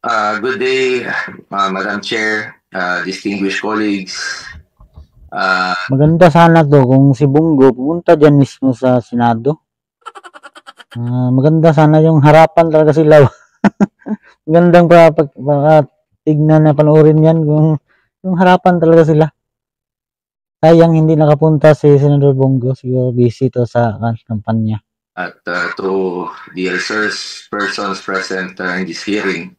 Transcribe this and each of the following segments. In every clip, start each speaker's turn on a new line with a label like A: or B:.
A: Good day, Madam Chair, distinguished colleagues.
B: Maganda sana to kung si Bongo pumunta dyan mismo sa Senado. Maganda sana yung harapan talaga sila. Magandang tignan na panoorin yan kung yung harapan talaga sila. Sayang hindi nakapunta si Senador Bongo. Siguro busy to sa kampanya.
A: At to the resource persons present in this hearing.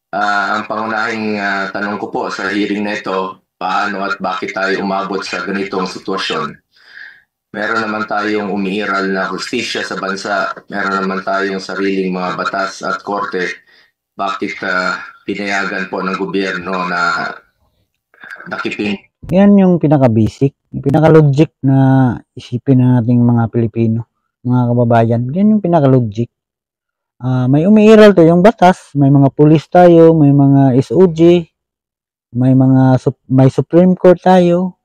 A: Ang pangunahing tanong ko po sa hearing na ito, paano at bakit tayo umabot sa ganitong sitwasyon? Meron naman tayong umiiral na hustisya sa bansa, meron naman tayong sariling mga batas at korte. Bakit pinayagan po ng gobyerno na nakiping?
B: Yan yung pinaka-basic, yung pinaka-logic na isipin ng ating mga Pilipino, mga kababayan. Yan yung pinaka-logic. May umiiral to yung batas, may mga pulis tayo, may mga SOG, may Supreme Court tayo,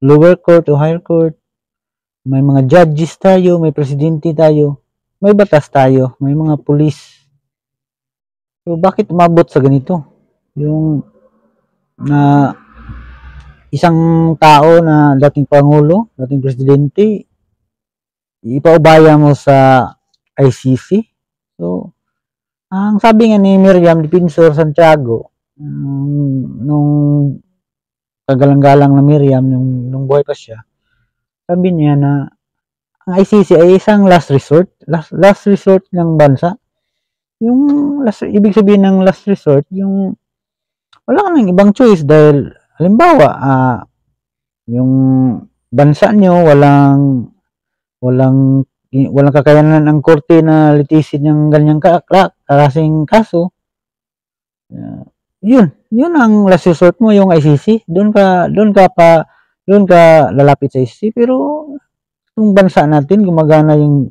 B: lower court o higher court, may mga judges tayo, may presidente tayo, may batas tayo, may mga pulis. So bakit umabot sa ganito? Yung na isang tao na dating pangulo, dating presidente, ipaubaya mo sa ICC. So ang sabi nga ni Miriam Defensor Santiago, nung kagalang-galang na Miriam, nung buhay pa siya, sabi niya na ang ICC ay isang last resort ng bansa. Yung ibig sabihin ng last resort, yung wala ka nang ibang choice dahil halimbawa, yung bansa nyo walang kakayanan ng korte na litisin yung ganyang klaseng kaso. Yun ang last resort mo, yung ICC. Doon ka lalapit sa ICC. Pero yung bansa natin, gumagana yung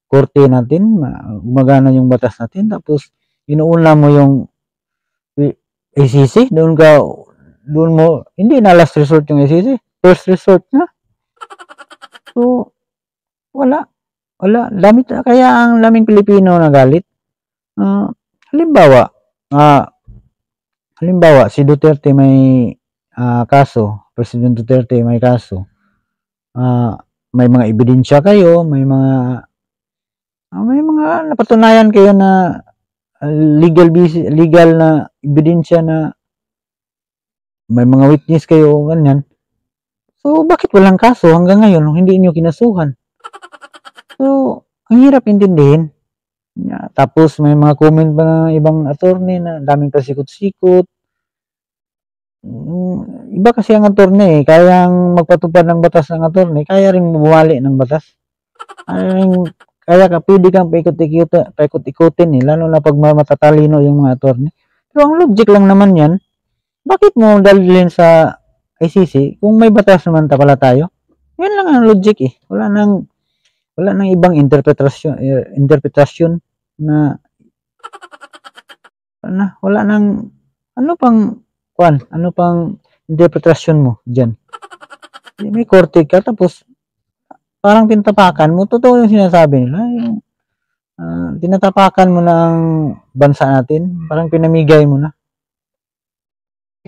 B: korte natin, gumagana yung batas natin, tapos inuuna mo yung ICC, doon mo, hindi na last resort yung ICC, first resort na. So, wala, kaya ang daming Pilipino nagalit. Halimbawa, si Duterte may kaso, President Duterte may kaso, may mga ebidensya kayo, may mga napatunayan kayo na legal na ebidensya na may mga witness kayo, ganyan. So, bakit walang kaso hanggang ngayon hindi niyo kinasuhan? So, ang hirap intindihin. Tapos, may mga comment pa ng ibang attorney na daming pasikot-sikot. Iba kasi ang attorney, kayang magpatupad ng batas ng attorney, kaya rin bumali ng batas. Kaya pwede kang paikot-ikutin lalo na pag matatalino yung mga attorney. Pero ang logic lang naman yan, bakit mo dalhin sa ICC kung may batas naman pala tayo? Yan lang ang logic eh. Wala nang ibang interpretasyon na wala nang ano pang interpretasyon mo diyan. May korte ka tapos parang tinatapakan mo, totoo yung sinasabi nila, yung tinatapakan mo na ang bansa natin, parang pinamigay mo na.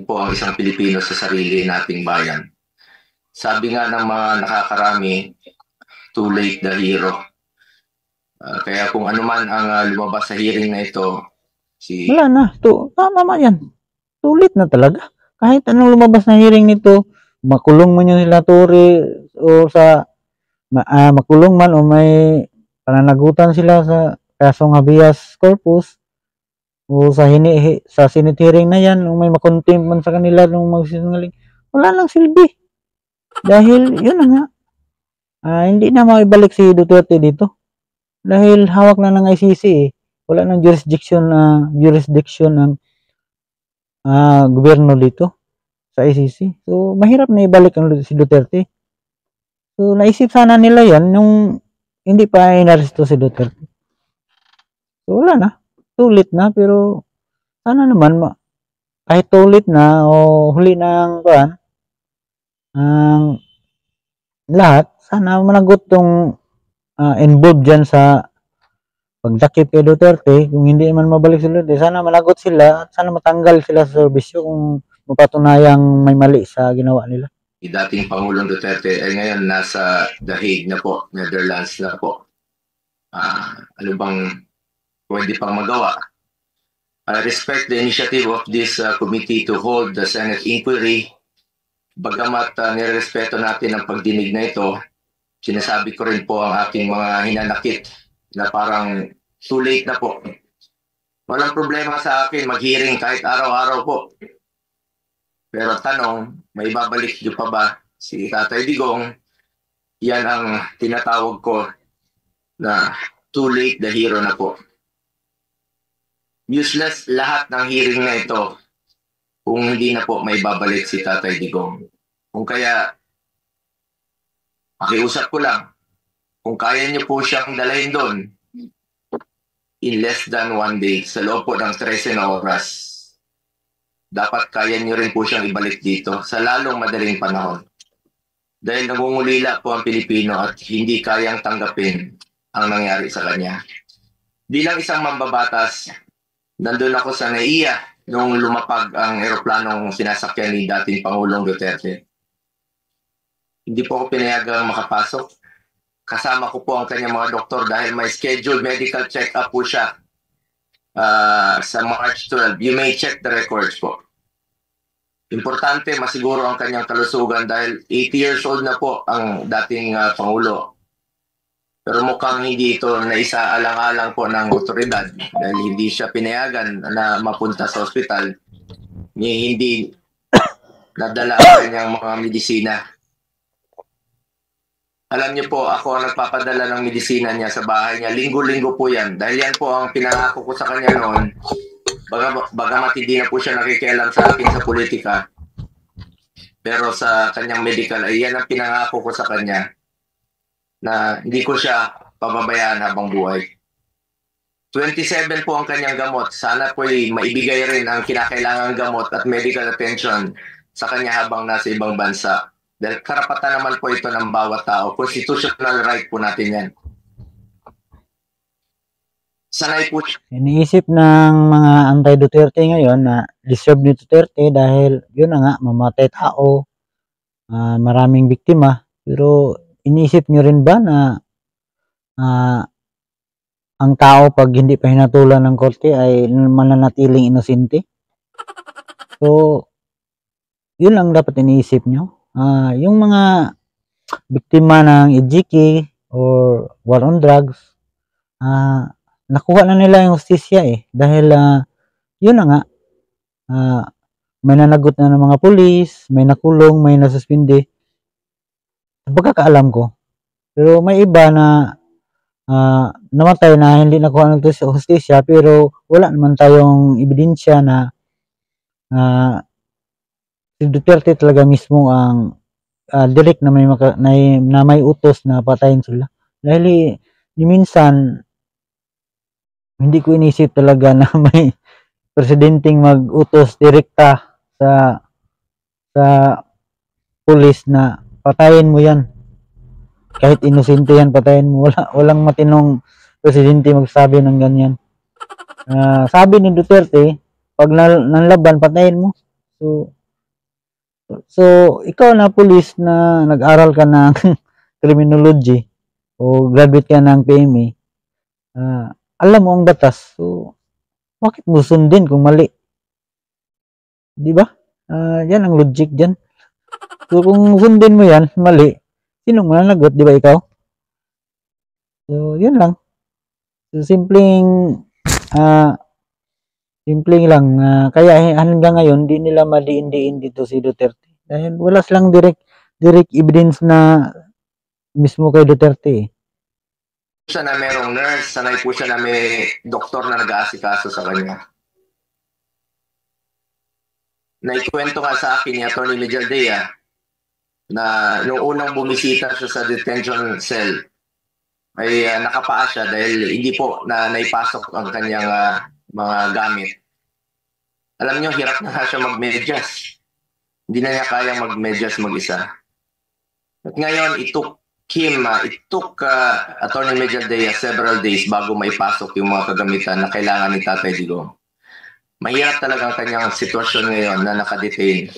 A: Po ang isang Pilipino sa sarili nating bayan. Sabi nga ng mga nakakarami, too late the hero. Kaya kung ano man ang lumabas sa hearing na ito,
B: wala na, tama yan. Tulit na talaga. Kahit anong lumabas na hearing nito, makulong man yung sila Tory o makulong man o may pananagutan sila sa kasong habeas corpus o sa Senate hearing na yan, o may makontempt man sa kanila nung magsinungaling, wala nang silbi. Dahil yun na nga, hindi na maibalik si Duterte dito. Dahil hawak na ng ICC eh. Wala nang jurisdiction ng gobyerno dito sa ICC. So, mahirap na ibalik si Duterte. So, naisip sana nila yan nung hindi pa inaresto si Duterte. So, wala na. Tulit na, pero sana naman, kahit tulit na o huli ng ang lahat, sana managot tong involved dyan sa pagdakip kay Duterte, kung hindi man mabalik sila, sana managot sila at sana matanggal sila sa serbisyo kung mapatunayang may mali sa ginawa nila.
A: Dating Pangulong Duterte ay ngayon nasa The Hague na po, Netherlands na po. Ano bang pwede pang magawa? I respect the initiative of this committee to hold the Senate inquiry. Bagamat nirespeto natin ang pagdinig na ito, sinasabi ko rin po ang aking mga hinanakit na parang too late na po. Walang problema sa akin mag-hearing kahit araw-araw po. Pero tanong, may babalik niyo pa ba si Tatay Digong? Yan ang tinatawag ko na too late the hero na po. Useless lahat ng hearing na ito kung hindi na po may babalik si Tatay Digong. Kung kaya, pakiusap ko lang, kung kaya niyo po siyang dalahin doon in less than 1 day, sa loob po ng 13 na oras, dapat kaya niyo rin po siyang ibalik dito sa lalong madaling panahon. Dahil nangungulila po ang Pilipino at hindi kayang tanggapin ang nangyari sa kanya. Bilang isang mambabatas, nandun ako sa NAIA nung lumapag ang eroplanong sinasakyan ni dating Pangulong Duterte. Hindi po ako pinayagang makapasok. Kasama ko po ang kanyang mga doktor dahil may scheduled medical check-up po siya sa March 12. You may check the records po. Importante masiguro ang kanyang kalusugan dahil 80 years old na po ang dating Pangulo. Pero mukhang hindi ito naisaalang-alang po ng otoridad dahil hindi siya pinayagan na mapunta sa ospital. Hindi nadala ang kanyang mga medisina. Alam niyo po, ako ang nagpapadala ng medisina niya sa bahay niya. Linggo-linggo po yan. Dahil yan po ang pinangako ko sa kanya noon. Bagamat hindi na po siya nakikialam sa akin sa politika. Pero sa kanyang medical, ay yan ang pinangako ko sa kanya na hindi ko siya pababayaan habang buhay. 27 po ang kanyang gamot. Sana po maibigay rin ang kinakailangang gamot at medical attention sa kanya habang nasa ibang bansa. Dahil karapatan naman po ito ng bawat tao. Constitutional right po natin yan. Sanay po siya.
B: Iniisip ng mga anti-Duterte ngayon na deserve ni Duterte dahil yun na nga, mamatay tao, maraming biktima. Pero iniisip nyo rin ba na ang tao pag hindi pa hinatulan ng korte ay mananatiling inosente? So, yun lang dapat iniisip nyo. Yung mga biktima ng EJK or war on drugs, nakuha na nila yung justisya dahil yun na nga, may nanagot na ng mga pulis, may nakulong, may nasuspindi. Pagkakaalam ko. Pero may iba na namatay na hindi nakuha ng justisya pero wala naman tayong ebidensya na si Duterte talaga mismo ang direct na may utos na patayin sila. Dahil minsan hindi ko inisip talaga na may presidenteng mag-utos direkta sa pulis na patayin mo yan. Kahit inosente yan, patayin mo. Walang matinong presidente magsabi ng ganyan. Sabi ni Duterte, pag nanlaban, patayin mo. So ikaw na pulis na nag-aral ka ng criminology o graduate ka ng PMA, alam mo ang batas. So, bakit mo sundin kung mali? Di ba? Yan ang logic dyan. So, kung sundin mo yan, mali, sinong mananagot, di ba ikaw? So, yun lang. So, simpleng lang. Kaya hanggang ngayon, di nila madiin-diin dito si Duterte. Dahil wala silang direct evidence na mismo kay Duterte.
A: Siya na merong nurse, sanay po siya na may doktor na nag-aasikaso sa kanya. Naikwento nga sa akin ni Atty. Mejaldea na nung unang bumisita siya sa detention cell ay nakapaa siya dahil hindi po na naipasok ang kanyang mga gamit. Alam niyo, hirap na siya mag-medyas. Hindi na niya kayang mag-medyas mag-isa. At ngayon, Kim, it took Attorney Medialdea several days bago maipasok yung mga kagamitan na kailangan ni Tatay Digong. Mahirap talaga ang kanyang sitwasyon ngayon na nakadetain.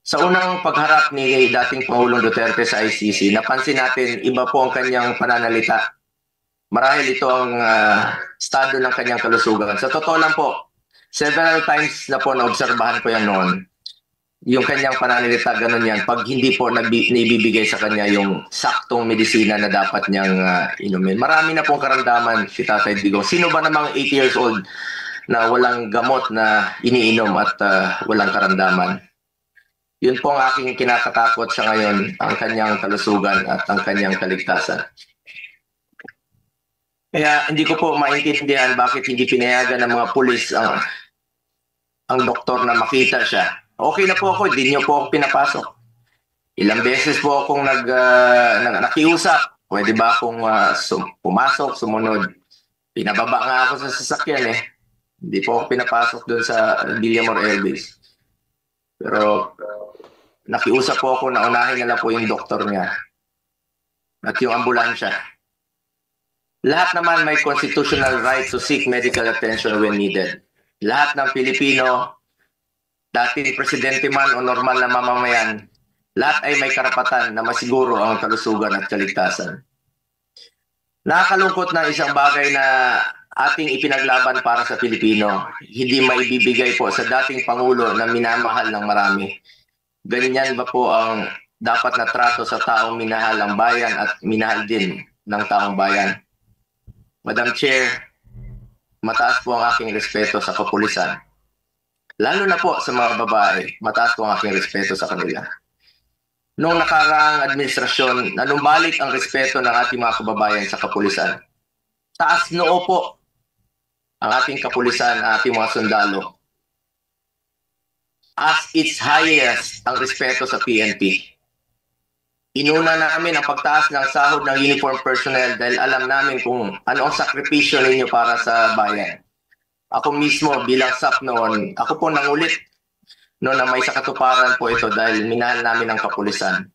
A: Sa unang pagharap ni dating Pangulong Duterte sa ICC, napansin natin iba po ang kanyang pananalita. Marahil ito ang estado ng kanyang kalusugan. Sa totoo lang po, several times na po naobserbahan ko yan noon. Yung kanyang pananalita, ganun yan. Pag hindi po naibibigay sa kanya yung saktong medisina na dapat niyang inumin. Marami na pong karamdaman si Tatay Digong. Sino ba namang 8 years old na walang gamot na iniinom at walang karamdaman? Yun po ang aking kinakatakot sa ngayon, ang kanyang kalusugan at ang kanyang kaligtasan. Kaya hindi ko po maintindihan bakit hindi pinayagan ng mga pulis ang doktor na makita siya. Okay na po ako, hindi niyo po ako pinapasok. Ilang beses po akong nakiusap. Pwede ba akong pumasok, sumunod? Pinababa nga ako sa sasakyan eh. Hindi po ako pinapasok doon sa Villamor Airways. Pero nakiusap po ako na unahin na lang po yung doktor niya at yung ambulansya. Lahat naman may constitutional right to seek medical attention when needed. Lahat ng Pilipino, dating presidente man o normal na mamamayan, lahat ay may karapatan na masiguro ang kalusugan at kaligtasan. Nakakalungkot na isang bagay na ating ipinaglaban para sa Pilipino, hindi maibibigay po sa dating Pangulo na minamahal ng marami. Ganyan ba po ang dapat na trato sa taong minahal ang bayan at minahal din ng taong bayan? Madam Chair, mataas po ang aking respeto sa kapulisan. Lalo na po sa mga babae, mataas po ang aking respeto sa kanila. Noong nakaraang administrasyon, nanumbalik ang respeto ng ating mga kababayan sa kapulisan. Taas noo po ang ating kapulisan, ang ating mga sundalo. As its highest ang respeto sa PNP. Inuna namin ang pagtaas ng sahod ng uniform personnel dahil alam namin kung ano ang sakripisyo ninyo para sa bayan. Ako mismo bilang SAP noon, ako po nangulit noon na may sakatuparan po ito dahil minahal namin ang kapulisan.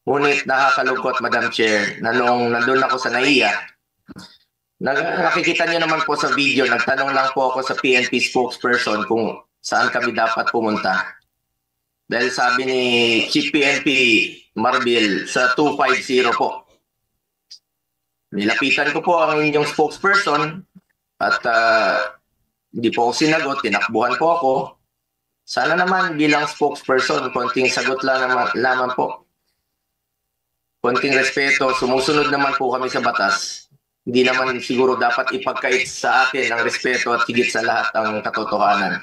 A: Ngunit nakakalungkot, Madam Chair, na noong nandun ako sa NAIA, nakikita niyo naman po sa video, nagtanong lang po ako sa PNP spokesperson kung saan kami dapat pumunta. Dahil sabi ni Chief PNP Marbil sa 250 po. Nilapitan ko po ang inyong spokesperson at hindi po ako sinagot, tinakbuhan po ako. Sana naman bilang spokesperson, konting sagot lang naman po. Konting respeto, sumusunod naman po kami sa batas. Hindi naman siguro dapat ipagkait sa atin ang respeto at higit sa lahat ang katotohanan.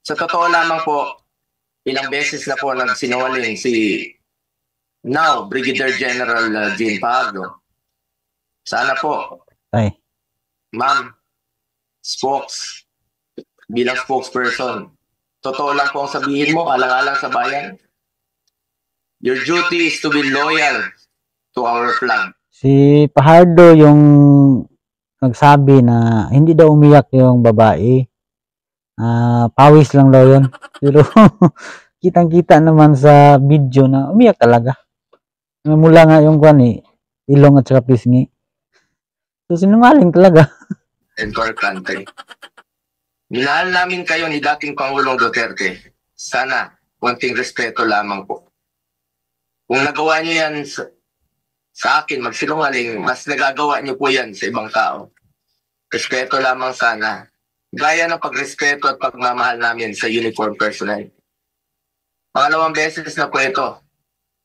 A: Sa totoo lamang po, ilang beses na po nagsinungaling si now Brigadier General Jean Pardo. Sana po, Ma'am, bilang spokesperson, totoo lang po ang sabihin mo, alang-alang sa bayan. Your duty is to be loyal to our flag.
B: Si Fajardo yung nagsabi na hindi daw umiyak yung babae. Pawis lang daw yun. Pero kitang-kita naman sa video na umiyak talaga. Mula nga yung ilong at saka pisngi. So sinungaling talaga.
A: And to our country. Minahal namin kayo ni dating Pangulong Duterte. Sana, konting respeto lamang po. Kung nagawa niyo yan sa akin, magsinungaling, mas nagagawa niyo po yan sa ibang tao. Respeto lamang sana. Gaya ng pagrespeto at pagmamahal namin sa uniform personnel. Pangalawang beses na po ito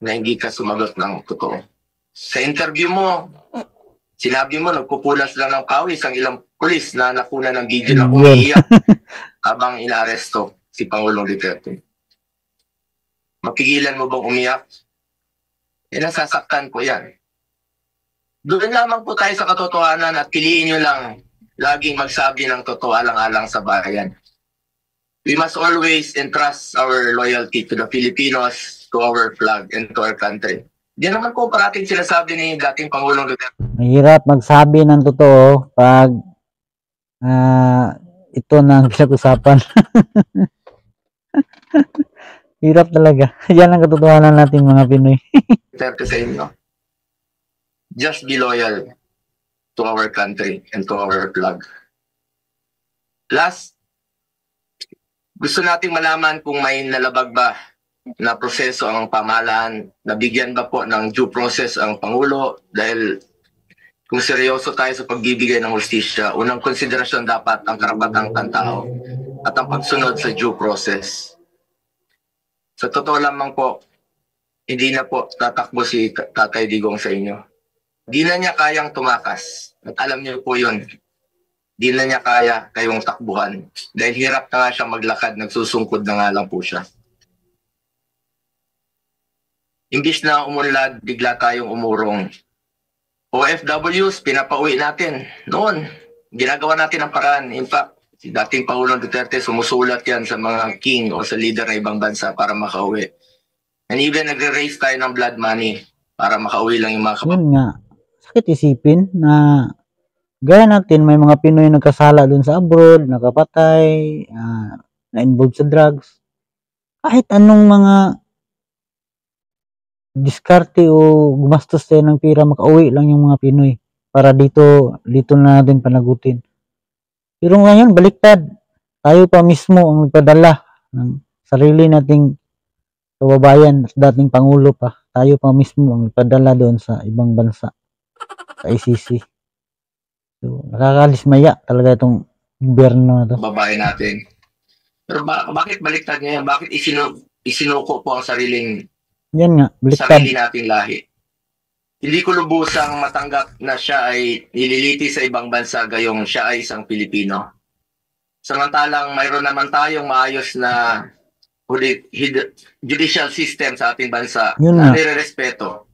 A: na hindi ka sumagot ng totoo. Sa interview mo, sinabi mo nagpupulas lang ng pawis ang ilang pulis na nakuna ng video na umiiyak habang inaaresto si Pangulong Duterte. Mapigilan mo bang umiyak? Nasasaktan po yan. Doon lamang po tayo sa katotohanan at piliin nyo lang laging magsabi ng totoo alang-alang sa bayan. We must always entrust our loyalty to the Filipinos, to our flag, and to our country. Diyan naman po parating sinasabi ni dating Pangulong Duterte.
B: Mahirap magsabi ng totoo pag ito na ang pinag-usapan. Hirap talaga. Yan ang katotohanan natin mga Pinoy.
A: Duterte sa inyo. Just be loyal to our country and to our flag. Last, gusto nating malaman kung may nalabag ba na proseso ang pamahalaan, nabigyan ba po ng due process ang Pangulo dahil kung seryoso tayo sa pagbibigay ng hustisya, unang konsiderasyon dapat ang karapatang pantao at ang pagsunod sa due process. Sa totoo lamang po, hindi na po tatakbo si Tatay Digong sa inyo. Hindi na niya kayang tumakas. At alam niyo po yun. Hindi na niya kaya kayong takbuhan. Dahil hirap na nga siya maglakad, nagsusungkod na nga lang po siya. Imbis na umunlad, bigla tayong umurong. OFWs, pinapauwi natin. Noon, ginagawa natin ang paraan. In fact, si dating Pangulong Duterte, sumusulat yan sa mga king o sa leader ng ibang bansa para makauwi. And even nagre-raise tayo ng blood money para makauwi lang yung mga
B: Yun nga. Sakit isipin na gaya natin, may mga Pinoy nagkasala dun sa abroad, nakapatay, na-involved sa drugs. Kahit anong mga diskarte o gumastos tayo ng pira, makauwi lang yung mga Pinoy para dito na natin panagutin. Pero ngayon, baliktad. Tayo pa mismo ang nagpadala ng sarili nating kababayan at dating Pangulo pa. Tayo pa mismo ang nagpadala doon sa ibang bansa, sa ICC. So, nakakalismaya talaga itong gobyerno na to.
A: babae natin. Pero bakit baliktad niya yan? Bakit isinuko po ang sarili
B: Yan nga, baliktad.
A: nating lahi? Hindi ko lubusang matanggap na siya ay nililiti sa ibang bansa gayong siya ay isang Pilipino. Samantalang mayroon naman tayong maayos na judicial system sa ating bansa
B: Yun
A: na
B: nga.
A: nire-respeto.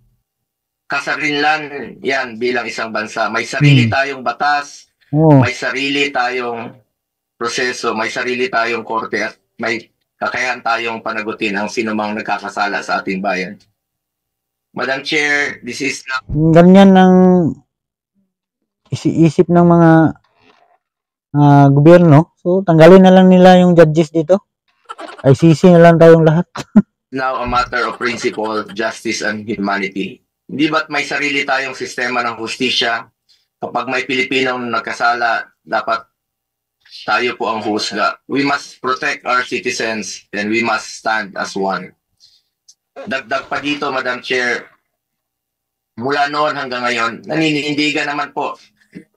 A: Kasarinlan yan bilang isang bansa. May sarili tayong batas,
B: Oo.
A: may sarili tayong proseso, may sarili tayong korte at may kakayahan tayong panagutin ang sinumang nagkakasala sa ating bayan. Madam Chair, this is not...
B: Ganyan ang isip ng mga gobyerno. So, tanggalin na lang nila yung judges dito. ICC na lang tayong lahat.
A: now a matter of principle, justice, and humanity. Hindi ba't may sarili tayong sistema ng hustisya? Kapag may Pilipinong nagkasala, dapat tayo po ang husga. We must protect our citizens and we must stand as one. Dagdag pa dito, Madam Chair, mula noon hanggang ngayon, naninindigan naman po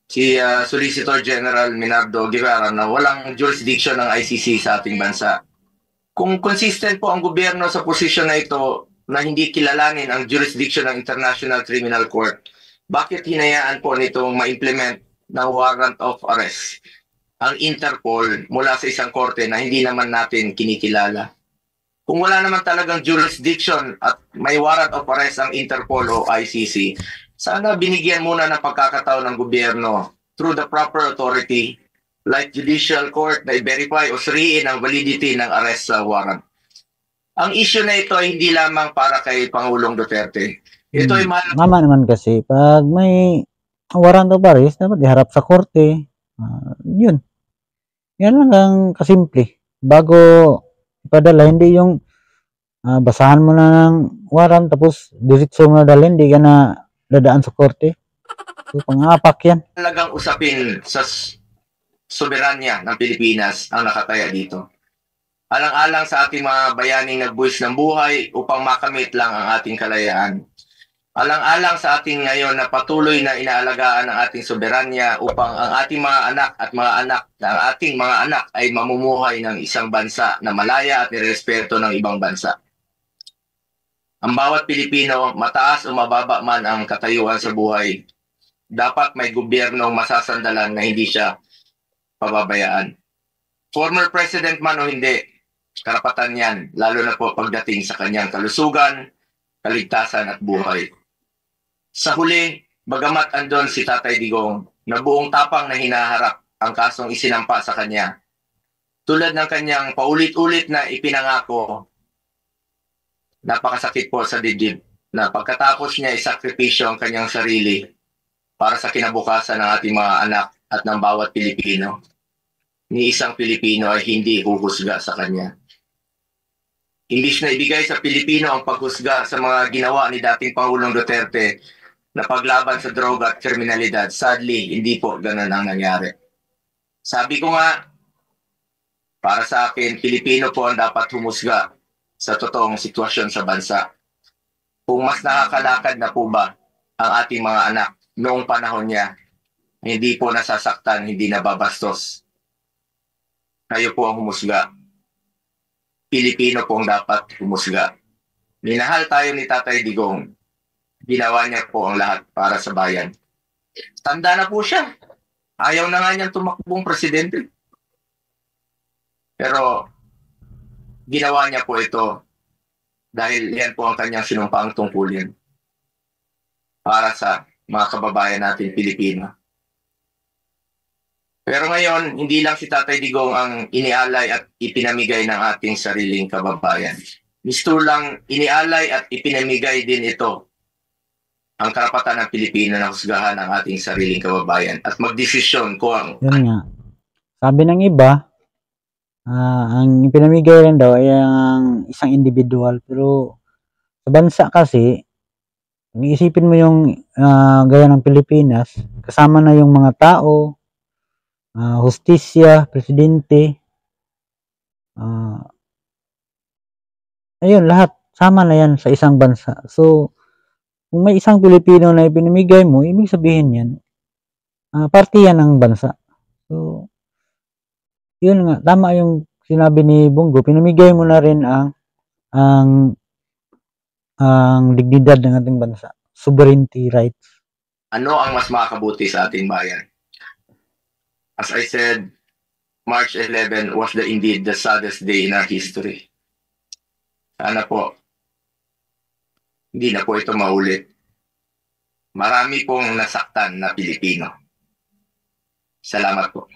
A: si Solicitor General Minardo Guevara na walang jurisdiction ng ICC sa ating bansa. Kung consistent po ang gobyerno sa posisyon na ito na hindi kilalanin ang jurisdiction ng International Criminal Court, bakit hinayaan po nitong ma-implement ng warrant of arrest ang Interpol mula sa isang korte na hindi naman natin kinikilala? Kung wala naman talagang jurisdiction at may warrant of arrest ang Interpol o ICC, sana binigyan muna ng pagkakataon ng gobyerno through the proper authority like judicial court na i-verify o suriin ang validity ng arrest sa warrant. Ang issue na ito ay hindi lamang para kay Pangulong Duterte. Ito ay
B: Tama naman kasi pag may warrant of arrest, dapat iharap sa korte. Yun. Yan lang ang kasimple. Bago ipadala, hindi yung basahan mo na ng warrant tapos diretso mo na dalhin, hindi ka na dadaan sa korte. So, pang-apak yan.
A: talagang usapin sa soberanya ng Pilipinas ang nakataya dito. Alang-alang sa ating mga bayaning nagbuwis ng buhay upang makamit lang ang ating kalayaan. Alang-alang sa ating ngayon na patuloy na inaalagaan ang ating soberanya upang ang ating mga anak at mga anak ng ating mga anak ay mamumuhay ng isang bansa na malaya at nirespeto ng ibang bansa. Ang bawat Pilipino, mataas o mababa man ang katayuan sa buhay, dapat may gobyernong masasandalan na hindi siya pababayaan. Former president man o hindi, karapatan yan, lalo na po pagdating sa kanyang kalusugan, kaligtasan at buhay. Sa huli, bagamat andon si Tatay Digong na buong tapang na hinaharap ang kasong isinampa sa kanya, tulad ng kanyang paulit-ulit na ipinangako, napakasakit po sa dibdib na pagkatapos niya isakripisyo ang kanyang sarili para sa kinabukasan ng ating mga anak at ng bawat Pilipino, ni isang Pilipino ay hindi huhusga sa kanya. Imbis na ibigay sa Pilipino ang paghusga sa mga ginawa ni dating Pangulong Duterte na paglaban sa droga at kriminalidad, sadly, hindi po ganun ang nangyari. Sabi ko nga, para sa akin, Pilipino po ang dapat humusga sa totoong sitwasyon sa bansa. Kung mas nakakalakad na po ba ang ating mga anak noong panahon niya, hindi po nasasaktan, hindi nababastos. Kayo po ang humusga. Pilipino po ang dapat humusga. Minahal tayo ni Tatay Digong. Ginawa niya po ang lahat para sa bayan. Tanda na po siya. Ayaw na nga niyang tumakbong presidente. Pero ginawa niya po ito dahil yan po ang kanyang sinumpaang tungkulin para sa mga kababayan natin Pilipino. Pero ngayon, hindi lang si Tatay Digong ang inialay at ipinamigay ng ating sariling kababayan. Gusto lang inialay at ipinamigay din ito ang karapatan ng Pilipino na husgahan ang ating sariling kababayan at magdesisyon kung
B: Yun nga. Sabi ng iba, ang ipinamigay lang daw ay ang isang individual. Pero sa bansa kasi, kung iisipin mo yung gaya ng Pilipinas, kasama na yung mga tao, hustisya, presidente, ayun, lahat sama na yan sa isang bansa. So, kung may isang Pilipino na ipinamigay mo, ibig sabihin yan, parte yan ng bansa. So, yun nga, tama yung sinabi ni Bongo, pinamigay mo na rin ang dignidad ng ating bansa, sovereignty rights.
A: ano ang mas makakabuti sa ating bayan. As I said, March 11 was indeed the saddest day in our history. Sana po, hindi na po ito maulit. Marami pong nasaktan na Pilipino. Salamat po.